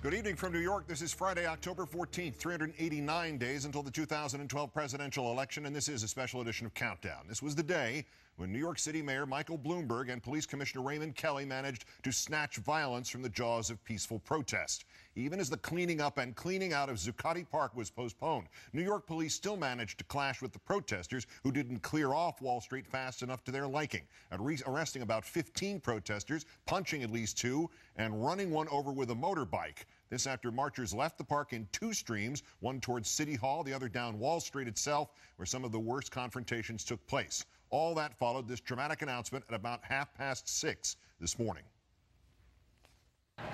Good evening from New York. This is Friday, October 14th, 389 days until the 2012 presidential election, and this is a special edition of Countdown. This was the day when New York City Mayor Michael Bloomberg and Police Commissioner Raymond Kelly managed to snatch violence from the jaws of peaceful protest. Even as the cleaning up and cleaning out of Zuccotti Park was postponed, New York police still managed to clash with the protesters who didn't clear off Wall Street fast enough to their liking, arresting about 15 protesters, punching at least 2, and running one over with a motorbike. This after marchers left the park in 2 streams, one towards City Hall, the other down Wall Street itself, where some of the worst confrontations took place. All that followed this dramatic announcement at about 6:30 this morning.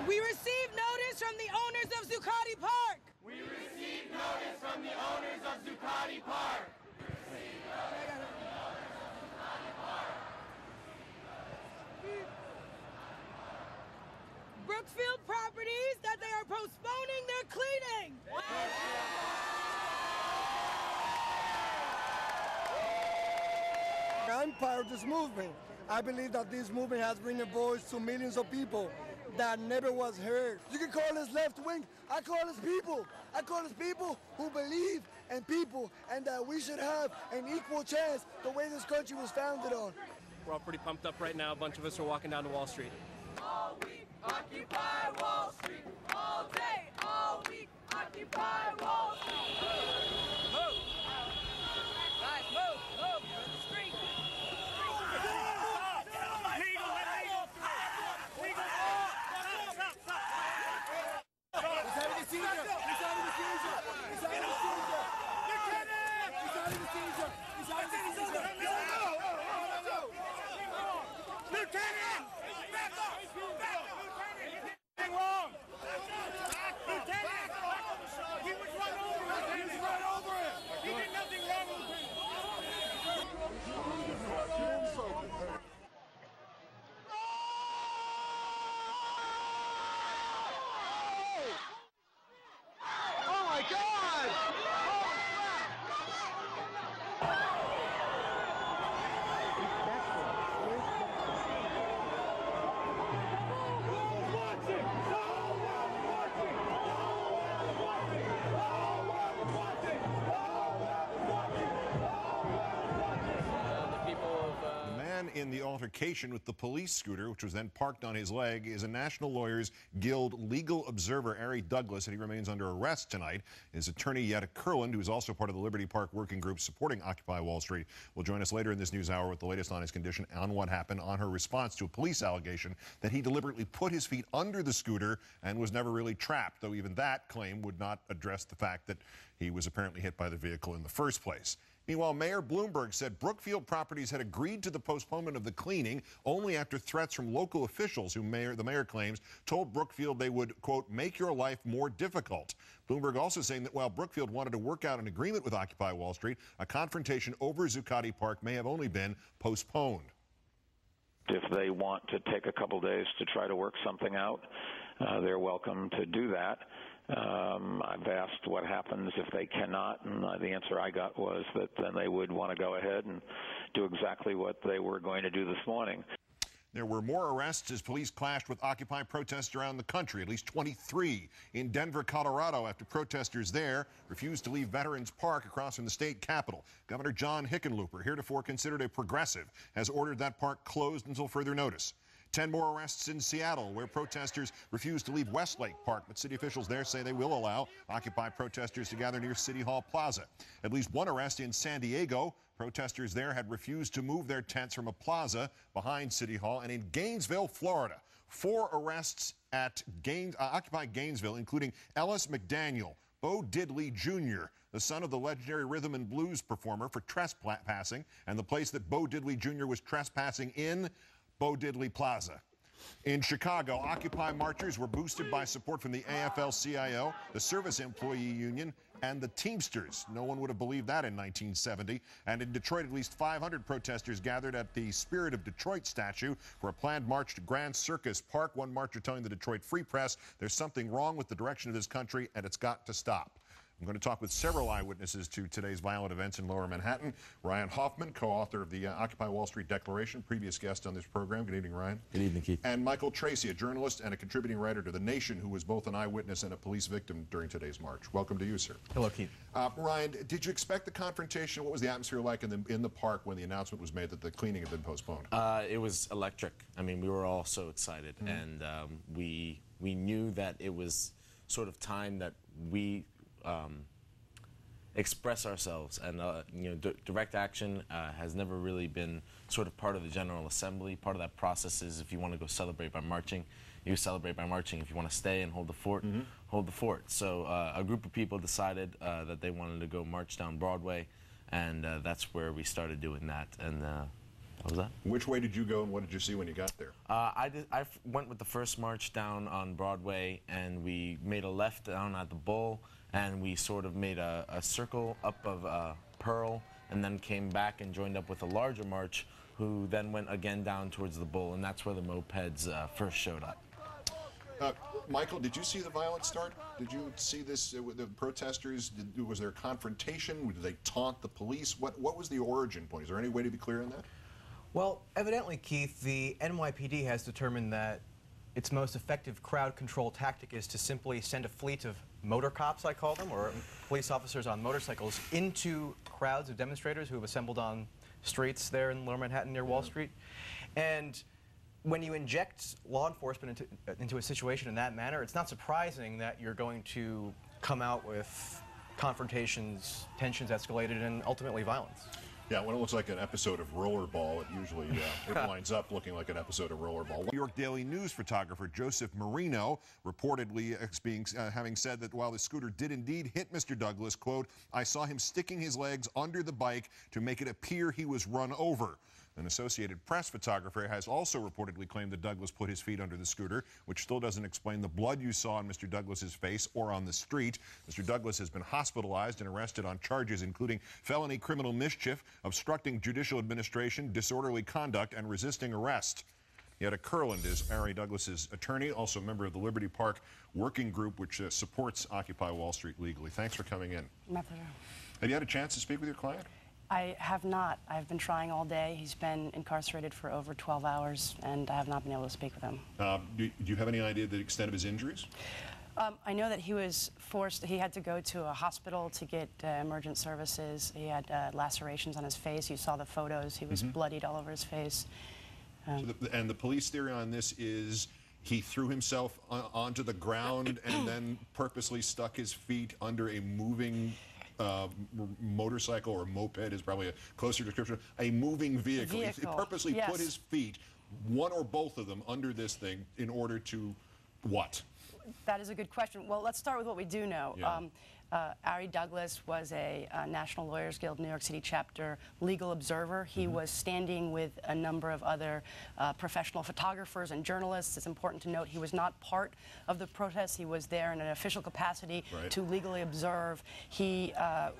We received notice from the owners of Zuccotti Park. We received notice from the owners of Zuccotti Park. Brookfield Properties that they are postponing their cleaning. I'm part of this movement. I believe that this movement has bring a voice to millions of people that never was heard. You can call us left wing. I call us people. I call us people who believe in people and that we should have an equal chance the way this country was founded on. We're all pretty pumped up right now. A bunch of us are walking down to Wall Street. All week, occupy Wall Street. All day, all week, occupy Wall Street. Move. Guys, move. Move. You're in the street. In the altercation with the police scooter, which was then parked on his leg, is a National Lawyers Guild legal observer, Ari Douglas, and he remains under arrest tonight. His attorney, Yetta Kurland, who is also part of the Liberty Park working group supporting Occupy Wall Street, will join us later in this news hour with the latest on his condition, on what happened, on her response to a police allegation that he deliberately put his feet under the scooter and was never really trapped, though even that claim would not address the fact that he was apparently hit by the vehicle in the first place. Meanwhile, Mayor Bloomberg said Brookfield Properties had agreed to the postponement of the cleaning only after threats from local officials who the mayor claims told Brookfield they would, quote, make your life more difficult. Bloomberg also saying that while Brookfield wanted to work out an agreement with Occupy Wall Street, a confrontation over Zuccotti Park may have only been postponed. If they want to take a couple days to try to work something out, they're welcome to do that. I've asked what happens if they cannot, and the answer I got was that then they would want to go ahead and do exactly what they were going to do this morning. There were more arrests as police clashed with Occupy protests around the country, at least 23 in Denver, Colorado, after protesters there refused to leave Veterans Park across from the state capitol. Governor John Hickenlooper, heretofore considered a progressive, has ordered that park closed until further notice. 10 more arrests in Seattle, where protesters refused to leave Westlake Park, but city officials there say they will allow Occupy protesters to gather near City Hall Plaza. At least one arrest in San Diego. Protesters there had refused to move their tents from a plaza behind City Hall. And in Gainesville, Florida, 4 arrests at Occupy Gainesville, including Ellis McDaniel, Bo Diddley Jr., the son of the legendary rhythm and blues performer, for trespassing, and the place that Bo Diddley Jr. was trespassing in, Bo Diddley Plaza. In Chicago, Occupy marchers were boosted by support from the AFL-CIO, the Service Employee Union, and the Teamsters. No one would have believed that in 1970. And in Detroit, at least 500 protesters gathered at the Spirit of Detroit statue for a planned march to Grand Circus Park. One marcher telling the Detroit Free Press, there's something wrong with the direction of this country, and it's got to stop. I'm going to talk with several eyewitnesses to today's violent events in Lower Manhattan. Ryan Hoffman, co-author of the Occupy Wall Street Declaration, previous guest on this program. Good evening, Ryan. Good evening, Keith. And Michael Tracy, a journalist and a contributing writer to The Nation, who was both an eyewitness and a police victim during today's march. Welcome to you, sir. Hello, Keith. Ryan, did you expect the confrontation? What was the atmosphere like in the park when the announcement was made that the cleaning had been postponed? It was electric. I mean, we were all so excited, and we knew that it was sort of time that we express ourselves, and direct action has never really been sort of part of the General Assembly. Part of that process is if you want to go celebrate by marching, you celebrate by marching. If you want to stay and hold the fort, hold the fort. So a group of people decided that they wanted to go march down Broadway, and that's where we started doing that. And what was that? Which way did you go, and what did you see when you got there? I went with the first march down on Broadway, and we made a left down at the Bull, and we sort of made a circle up of Pearl, and then came back and joined up with a larger march, who then went again down towards the Bull, and that's where the mopeds first showed up. Michael, did you see the violence start? Did you see this with the protesters? Was there a confrontation? Did they taunt the police? What was the origin point? Is there any way to be clear on that? Well, evidently, Keith, the NYPD has determined that its most effective crowd control tactic is to simply send a fleet of motor cops, I call them, or police officers on motorcycles, into crowds of demonstrators who have assembled on streets there in Lower Manhattan near Wall Street. And when you inject law enforcement into a situation in that manner, it's not surprising that you're going to come out with confrontations, tensions escalated, and ultimately violence. Yeah, when it looks like an episode of Rollerball, it usually it winds up looking like an episode of Rollerball. New York Daily News photographer Joseph Marino reportedly having said that while the scooter did indeed hit Mr. Douglas, quote, "I saw him sticking his legs under the bike to make it appear he was run over." An Associated Press photographer has also reportedly claimed that Douglas put his feet under the scooter, which still doesn't explain the blood you saw on Mr. Douglas's face or on the street. Mr. Douglas has been hospitalized and arrested on charges including felony criminal mischief, obstructing judicial administration, disorderly conduct, and resisting arrest. Yetta Kurland is Ari Douglas's attorney, also a member of the Liberty Park Working Group, which supports Occupy Wall Street legally. Thanks for coming in. My pleasure. Have you had a chance to speak with your client? I have not. I've been trying all day. He's been incarcerated for over 12 hours, and I have not been able to speak with him. Do you have any idea the extent of his injuries? I know that he was forced, he had to go to a hospital to get emergent services. He had lacerations on his face. You saw the photos. He was bloodied all over his face. And the police theory on this is he threw himself onto the ground and then purposely stuck his feet under a moving motorcycle, or moped is probably a closer description, a moving vehicle. He purposely put his feet, one or both of them, under this thing in order to what? That is a good question. Well, let's start with what we do know. Yeah. Ari Douglas was a National Lawyers Guild New York City chapter legal observer. He was standing with a number of other professional photographers and journalists. It's important to note he was not part of the protest. He was there in an official capacity to legally observe. He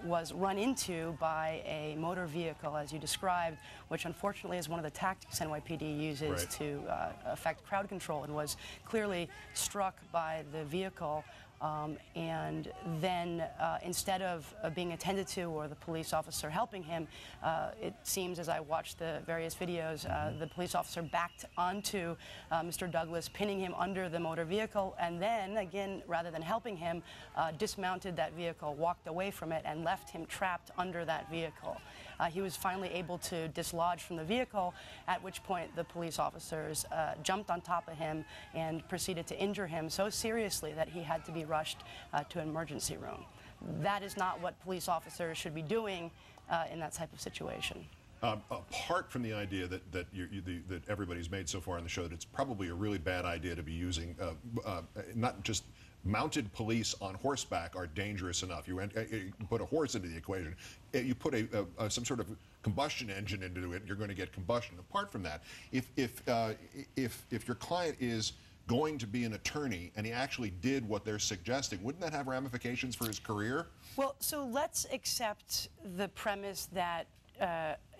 was run into by a motor vehicle, as you described, which unfortunately is one of the tactics NYPD uses to affect crowd control, and was clearly struck by the vehicle. And then instead of being attended to or the police officer helping him, it seems as I watched the various videos, the police officer backed onto Mr. Douglas, pinning him under the motor vehicle, and then, again, rather than helping him, dismounted that vehicle, walked away from it, and left him trapped under that vehicle. He was finally able to dislodge from the vehicle, at which point the police officers jumped on top of him and proceeded to injure him so seriously that he had to be rushed to an emergency room. That is not what police officers should be doing in that type of situation. Apart from the idea that everybody's made so far on the show, that it's probably a really bad idea to be using not just mounted police on horseback are dangerous enough. You put a horse into the equation. You put some sort of combustion engine into it, you're going to get combustion. Apart from that, if your client is going to be an attorney and he actually did what they're suggesting, wouldn't that have ramifications for his career? Well, so let's accept the premise that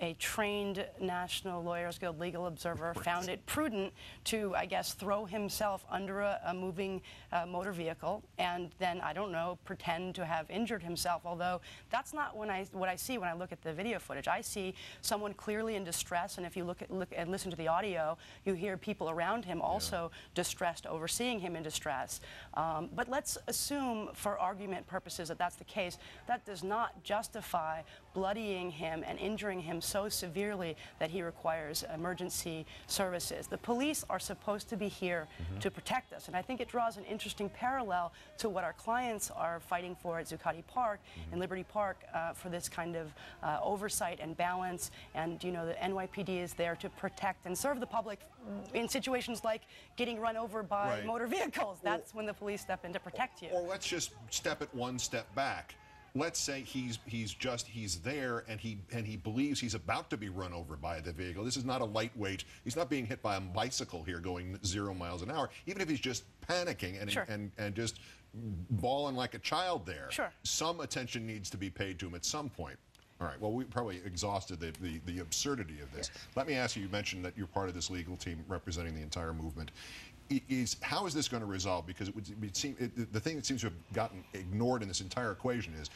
a trained National Lawyers Guild legal observer found it prudent to, I guess, throw himself under a moving motor vehicle and then, I don't know, pretend to have injured himself, although that's not what I see when I look at the video footage. I see someone clearly in distress, and if you look and listen to the audio, you hear people around him also distressed over seeing him in distress. But let's assume, for argument purposes, that that's the case. That does not justify bloodying him and injuring him so severely that he requires emergency services. The police are supposed to be here to protect us, and I think it draws an interesting parallel to what our clients are fighting for at Zuccotti Park and Liberty Park for this kind of oversight and balance. And, you know, the NYPD is there to protect and serve the public in situations like getting run over by motor vehicles. That's when the police step in to protect you. Or let's just step it one step back. Let's say he's there and he believes he's about to be run over by the vehicle. This is not a lightweight. He's not being hit by a bicycle here going 0 miles an hour. Even if he's just panicking and just bawling like a child there, some attention needs to be paid to him at some point. All right, well, we probably exhausted the absurdity of this. Let me ask you, you mentioned that you're part of this legal team representing the entire movement. How is this going to resolve? Because it would seem, the thing that seems to have gotten ignored in this entire equation is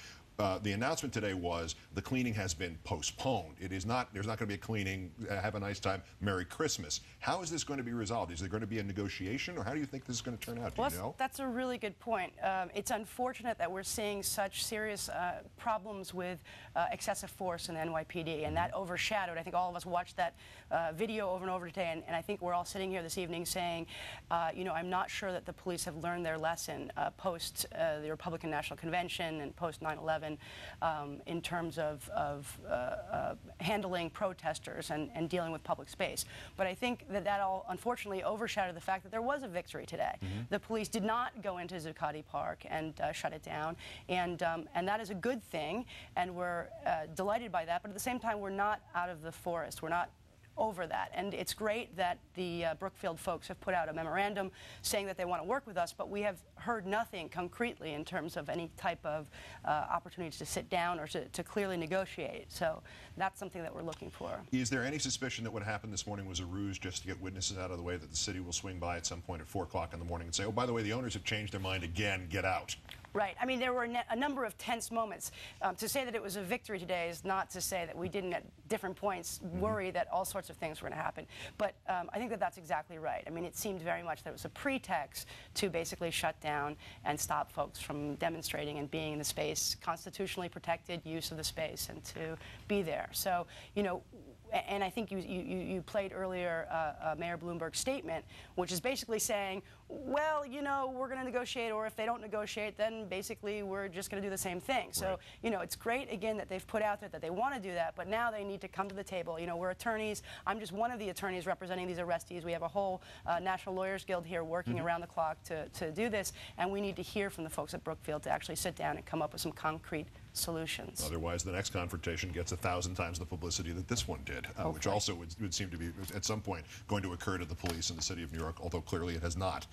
the announcement today was the cleaning has been postponed. It is not, there's not going to be a cleaning, have a nice time, Merry Christmas. How is this going to be resolved? Is there going to be a negotiation, or how do you think this is going to turn out? Do you know? That's a really good point. It's unfortunate that we're seeing such serious problems with excessive force in the NYPD, and that overshadowed. I think all of us watched that video over and over today, and I think we're all sitting here this evening saying, you know, I'm not sure that the police have learned their lesson post the Republican National Convention and post 9/11 in terms of handling protesters and dealing with public space. But I think that all unfortunately overshadowed the fact that there was a victory today. The police did not go into Zuccotti Park and shut it down, and that is a good thing, and we're delighted by that. But at the same time, we're not out of the forest. We're not over that. And it's great that the Brookfield folks have put out a memorandum saying that they want to work with us, but we have heard nothing concretely in terms of any type of opportunities to sit down or to clearly negotiate. So that's something that we're looking for. Is there any suspicion that what happened this morning was a ruse just to get witnesses out of the way, that the city will swing by at some point at 4 o'clock in the morning and say, oh, by the way, the owners have changed their mind again, get out? Right. I mean, there were a number of tense moments. To say that it was a victory today is not to say that we didn't at different points worry that all sorts of things were going to happen. But I think that that's exactly right. I mean, it seemed very much that it was a pretext to basically shut down and stop folks from demonstrating and being in the space, constitutionally protected use of the space, and to be there. So, you know, and I think you played earlier Mayor Bloomberg's statement, which is basically saying, well, you know, we're going to negotiate, or if they don't negotiate, then basically we're just going to do the same thing. So, you know, it's great, again, that they've put out there that they want to do that, but now they need to come to the table. You know, we're attorneys. I'm just one of the attorneys representing these arrestees. We have a whole National Lawyers Guild here working around the clock to do this, and we need to hear from the folks at Brookfield to actually sit down and come up with some concrete solutions. Otherwise, the next confrontation gets 1,000 times the publicity that this one did, which also would seem to be, at some point, going to occur to the police in the city of New York, although clearly it has not.